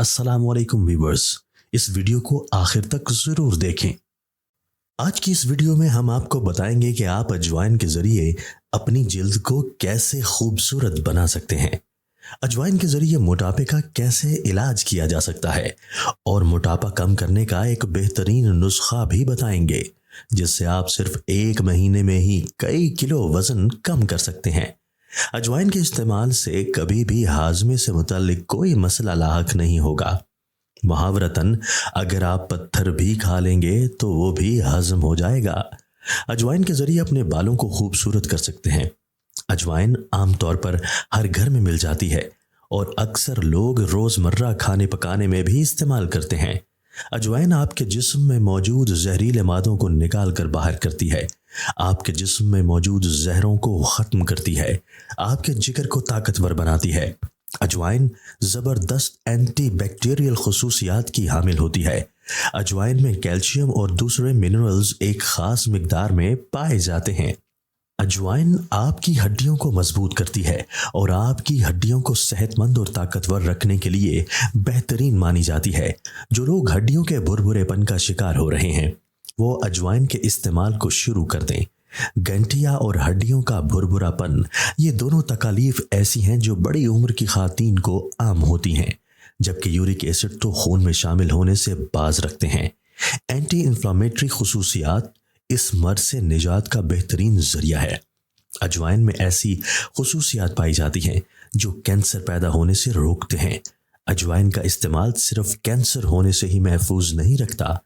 अस्सलाम वालेकुम व्यूअर्स, इस वीडियो को आखिर तक ज़रूर देखें। आज की इस वीडियो में हम आपको बताएंगे कि आप अजवाइन के ज़रिए अपनी जिल्द को कैसे खूबसूरत बना सकते हैं। अजवाइन के ज़रिए मोटापे का कैसे इलाज किया जा सकता है और मोटापा कम करने का एक बेहतरीन नुस्खा भी बताएंगे, जिससे आप सिर्फ 1 महीने में ही कई किलो वज़न कम कर सकते हैं। अजवाइन के इस्तेमाल से कभी भी हाजमे से मुताल्लिक कोई मसला लाहक नहीं होगा। मुहावरतन अगर आप पत्थर भी खा लेंगे तो वो भी हजम हो जाएगा। अजवाइन के जरिए अपने बालों को खूबसूरत कर सकते हैं। अजवाइन आमतौर पर हर घर में मिल जाती है और अक्सर लोग रोज़मर्रा खाने पकाने में भी इस्तेमाल करते हैं। अजवाइन आपके जिस्म में मौजूद जहरीले मादों को निकाल कर बाहर करती है, आपके जिस्म में मौजूद जहरों को ख़त्म करती है, आपके जिगर को ताकतवर बनाती है। अजवाइन ज़बरदस्त एंटी बैक्टीरियल खुसूसियात की हामिल होती है। अजवाइन में कैल्शियम और दूसरे मिनरल्स एक ख़ास मिकदार में पाए जाते हैं। अजवाइन आपकी हड्डियों को मजबूत करती है और आपकी हड्डियों को सेहतमंद और ताकतवर रखने के लिए बेहतरीन मानी जाती है। जो लोग हड्डियों के भुरभुरेपन का शिकार हो रहे हैं वो अजवाइन के इस्तेमाल को शुरू कर दें। गंठिया और हड्डियों का भुरभुरापन, ये दोनों तकालीफ ऐसी हैं जो बड़ी उम्र की खातीन को आम होती हैं, जबकि यूरिक एसिड तो खून में शामिल होने से बाज रखते हैं। एंटी इन्फ्लामेटरी खुसूसियात इस मर्ज से निजात का बेहतरीन जरिया है। अजवाइन में ऐसी खुसूसियात पाई जाती हैं जो कैंसर पैदा होने से रोकते हैं। अजवाइन का इस्तेमाल सिर्फ कैंसर होने से ही महफूज नहीं रखता,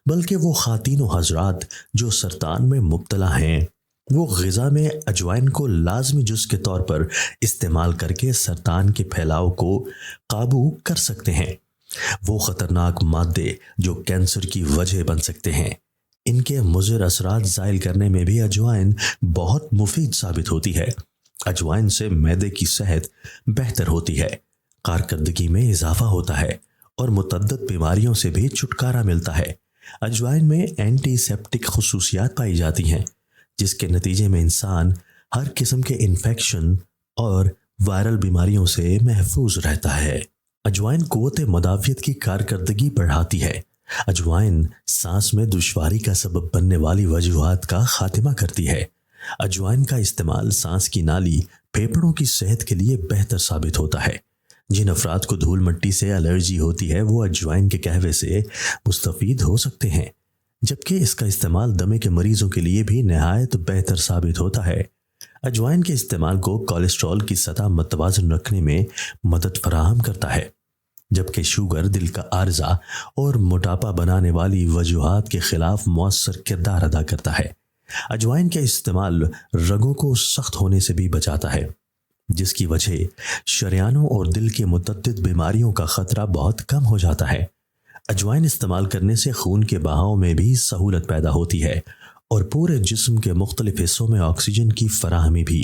बल्कि वो खातीन व हजरात जो सरतान में मुब्तला हैं वो ग़िज़ा में अजवाइन को लाजमी जुज़ के तौर पर इस्तेमाल करके सरतान के फैलाव को काबू कर सकते हैं। वो ख़तरनाक मादे जो कैंसर की वजह बन सकते हैं, इनके मुज़र असरात ज़ाइल करने में भी अजवाइन बहुत मुफीद साबित होती है। अजवाइन से मैदे की सेहत बेहतर होती है, कारकर्दगी में इजाफा होता है और मुतअद्दिद बीमारियों से भी छुटकारा मिलता है। अजवाइन में एंटीसेप्टिक खुसूसियात पाई जाती हैं, जिसके नतीजे में इंसान हर किस्म के इन्फेक्शन और वायरल बीमारियों से महफूज रहता है। अजवाइन क़ुव्वत मुदाफ़ियत की कारकर्दगी बढ़ाती है। अजवाइन सांस में दुश्वारी का सबब बनने वाली वजूहात का खात्मा करती है। अजवाइन का इस्तेमाल सांस की नाली, फेफड़ों की सेहत के लिए बेहतर साबित होता है। जिन अफराद को धूल मिट्टी से एलर्जी होती है वो अजवाइन के कहवे से मुस्तफ़ीद हो सकते हैं, जबकि इसका इस्तेमाल दमे के मरीजों के लिए भी नहायत बेहतर साबित होता है। अजवाइन के इस्तेमाल को कोलेस्ट्रॉल की सतह मतवाज़न रखने में मदद फराहम करता है, जबकि शुगर, दिल का आर्जा और मोटापा बनाने वाली वजूहात के खिलाफ मौसर किरदार अदा करता है। अजवाइन का इस्तेमाल रगों को सख्त होने से भी बचाता है, जिसकी वजह शरियानों और दिल के मुतअद्दिद बीमारियों का खतरा बहुत कम हो जाता है। अजवाइन इस्तेमाल करने से खून के बहाव में भी सहूलत पैदा होती है और पूरे जिस्म के मुख्तलिफ हिस्सों में ऑक्सीजन की फराहमी भी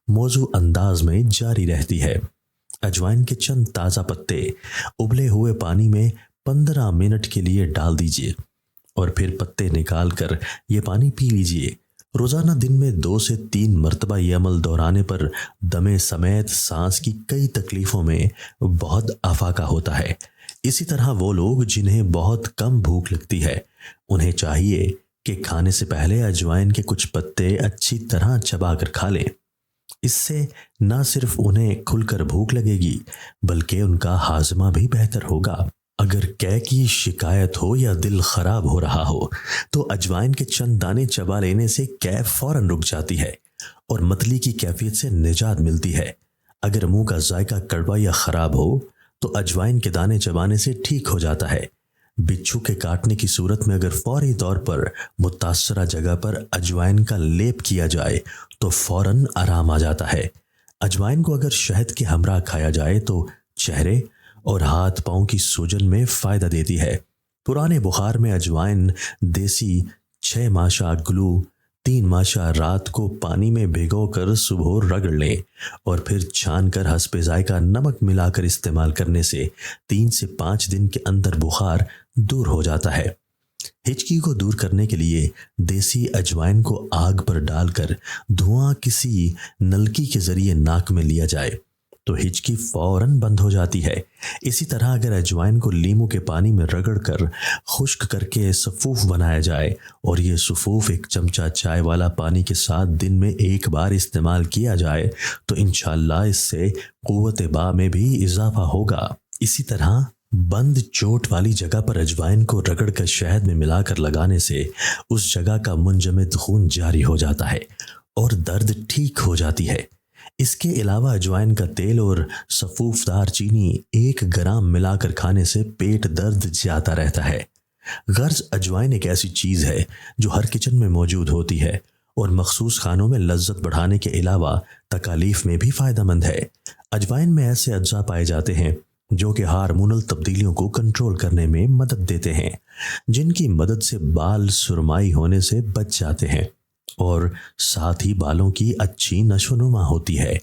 मौजू अंदाज में जारी रहती है। अजवाइन के चंद ताज़ा पत्ते उबले हुए पानी में 15 मिनट के लिए डाल दीजिए और फिर पत्ते निकाल कर ये पानी पी लीजिए। रोज़ाना दिन में 2 से 3 मरतबा ये अमल दोहराने पर दमे समेत सांस की कई तकलीफ़ों में बहुत आफाका होता है। इसी तरह वो लोग जिन्हें बहुत कम भूख लगती है, उन्हें चाहिए कि खाने से पहले अजवाइन के कुछ पत्ते अच्छी तरह चबा कर खा लें। इससे न सिर्फ उन्हें खुलकर भूख लगेगी बल्कि उनका हाजमा भी बेहतर होगा। अगर कै की शिकायत हो या दिल खराब हो रहा हो तो अजवाइन के चंद दाने चबा लेने से कै फौरन रुक जाती है और मतली की कैफियत से निजात मिलती है। अगर मुंह का जायका कड़वा या ख़राब हो तो अजवाइन के दाने चबाने से ठीक हो जाता है। बिच्छू के काटने की सूरत में अगर फौरी तौर पर मुतासरा जगह पर अजवाइन का लेप किया जाए तो फौरन आराम आ जाता है। अजवाइन को अगर शहद के हमरा खाया जाए तो चेहरे और हाथ पाँव की सूजन में फ़ायदा देती है। पुराने बुखार में अजवाइन देसी 6 माशा ग्लू 3 माशा रात को पानी में भिगोकर सुबह रगड़ लें और फिर छान कर हस्बे जायका नमक मिलाकर इस्तेमाल करने से 3 से 5 दिन के अंदर बुखार दूर हो जाता है। हिचकी को दूर करने के लिए देसी अजवाइन को आग पर डालकर धुआं किसी नलकी के जरिए नाक में लिया जाए तो हिचकी फौरन बंद हो जाती है। इसी तरह अगर अजवाइन को लीमू के पानी में रगड़ कर खुश्क करके सफ़ूफ बनाया जाए और ये सफ़ूफ 1 चमचा चाय वाला पानी के साथ दिन में 1 बार इस्तेमाल किया जाए तो इंशाअल्लाह इससे क़ुव्वत बा में भी इजाफा होगा। इसी तरह बंद चोट वाली जगह पर अजवाइन को रगड़ कर शहद में मिलाकर लगाने से उस जगह का मुंजमद खून जारी हो जाता है और दर्द ठीक हो जाती है। इसके अलावा अजवाइन का तेल और सफ़ूफदार चीनी 1 ग्राम मिलाकर खाने से पेट दर्द जाता रहता है। गर्ज अजवाइन एक ऐसी चीज़ है जो हर किचन में मौजूद होती है और मखसूस खानों में लज्जत बढ़ाने के अलावा तकालीफ में भी फ़ायदेमंद है। अजवाइन में ऐसे अज्जा पाए जाते हैं जो कि हार्मोनल तब्दीलियों को कंट्रोल करने में मदद देते हैं, जिनकी मदद से बाल सुरमाई होने से बच जाते हैं और साथ ही बालों की अच्छी नशोनुमा होती है।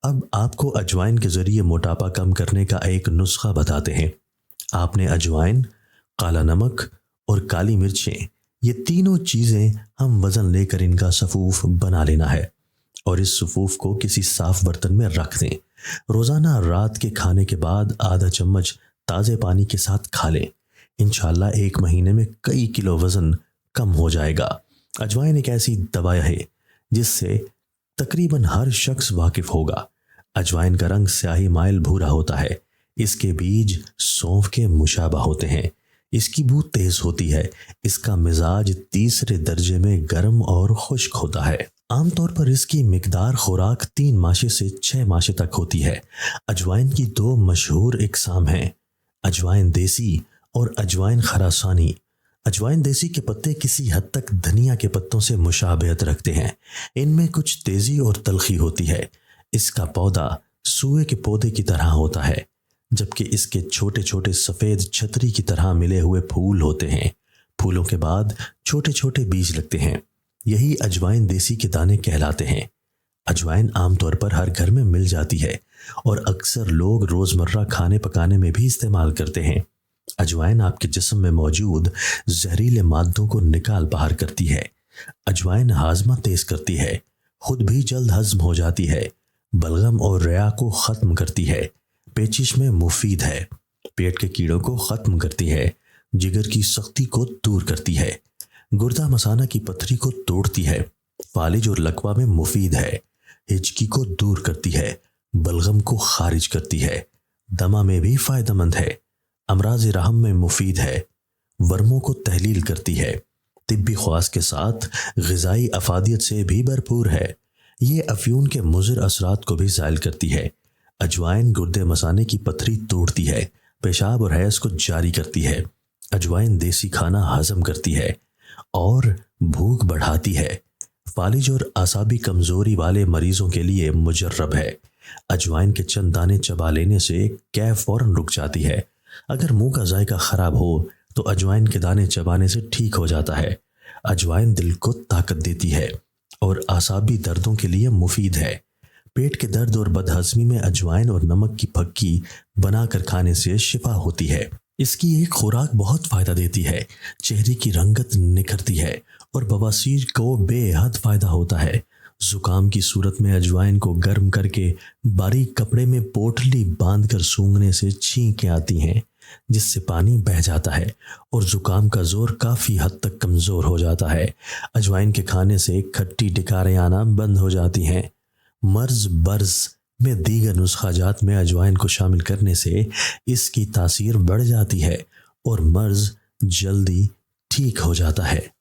अब आपको अजवाइन के ज़रिए मोटापा कम करने का एक नुस्खा बताते हैं। आपने अजवाइन, काला नमक और काली मिर्चें, ये तीनों चीज़ें हम वज़न लेकर इनका सफ़ूफ बना लेना है और इस सफ़ूफ को किसी साफ़ बर्तन में रख दें। रोज़ाना रात के खाने के बाद आधा चम्मच ताज़े पानी के साथ खा लें। इंशाअल्लाह 1 महीने में कई किलो वज़न कम हो जाएगा। अजवाइन एक ऐसी दवा है जिससे तकरीबन हर शख्स वाकिफ़ होगा। अजवाइन का रंग स्याही माइल भूरा होता है। इसके बीज सौंफ के मुशाबा होते हैं। इसकी बू तेज़ होती है। इसका मिजाज 3रे दर्जे में गर्म और खुश्क होता है। आमतौर पर इसकी मिकदार खुराक 3 माशे से 6 माशे तक होती है। अजवाइन की 2 मशहूर इकसाम हैं, अजवाइन देसी और अजवाइन खरासानी। अजवाइन देसी के पत्ते किसी हद तक धनिया के पत्तों से मुशाबहत रखते हैं। इनमें कुछ तेज़ी और तलखी होती है। इसका पौधा सूए के पौधे की तरह होता है, जबकि इसके छोटे छोटे सफ़ेद छतरी की तरह मिले हुए फूल होते हैं। फूलों के बाद छोटे छोटे बीज लगते हैं। यही अजवाइन देसी के दाने कहलाते हैं। अजवाइन आमतौर पर हर घर में मिल जाती है और अक्सर लोग रोज़मर्रा खाने पकाने में भी इस्तेमाल करते हैं। अजवाइन आपके जिस्म में मौजूद जहरीले मादों को निकाल बाहर करती है। अजवाइन हाजमा तेज़ करती है, खुद भी जल्द हजम हो जाती है, बलगम और रिया को ख़त्म करती है, पेचिश में मुफीद है, पेट के कीड़ों को ख़त्म करती है, जिगर की सख्ती को दूर करती है, गुर्दा मसाना की पथरी को तोड़ती है, फालिज और लकवा में मुफीद है, हिचकी को दूर करती है, बलगम को खारिज करती है, दमा में भी फ़ायदेमंद है, अमराज रहम में मुफीद है, वर्मों को तहलील करती है, तिब्बी ख्वास के साथ ग़िज़ाई अफादियत से भी भरपूर है। ये अफ्यून के मुज़र असरात को भी ज़ाइल करती है। अजवाइन गुर्दे मसाने की पथरी तोड़ती है, पेशाब और हैज़ को जारी करती है। अजवाइन देसी खाना हजम करती है और भूख बढ़ाती है। फालिज और आसाबी कमज़ोरी वाले मरीज़ों के लिए मुजर्रब है। अजवाइन के चंद दाने चबा लेने से कैफ फ़ौरन रुक जाती है। अगर मुंह का जायका ख़राब हो तो अजवाइन के दाने चबाने से ठीक हो जाता है। अजवाइन दिल को ताकत देती है और आसाबी दर्दों के लिए मुफीद है। पेट के दर्द और बदहज़मी में अजवाइन और नमक की फक्की बनाकर खाने से शिफा होती है। इसकी एक खुराक बहुत फ़ायदा देती है। चेहरे की रंगत निखरती है और बवासीर को बेहद फ़ायदा होता है। ज़ुकाम की सूरत में अजवाइन को गर्म करके बारीक कपड़े में पोटली बांधकर सूंघने से छींकें आती हैं, जिससे पानी बह जाता है और ज़ुकाम का ज़ोर काफ़ी हद तक कमज़ोर हो जाता है। अजवाइन के खाने से खट्टी डिकारें आना बंद हो जाती हैं। मर्ज़ बर्ज़ में दीगर नुस्खाजात में अजवाइन को शामिल करने से इसकी तासीर बढ़ जाती है और मर्ज़ जल्दी ठीक हो जाता है।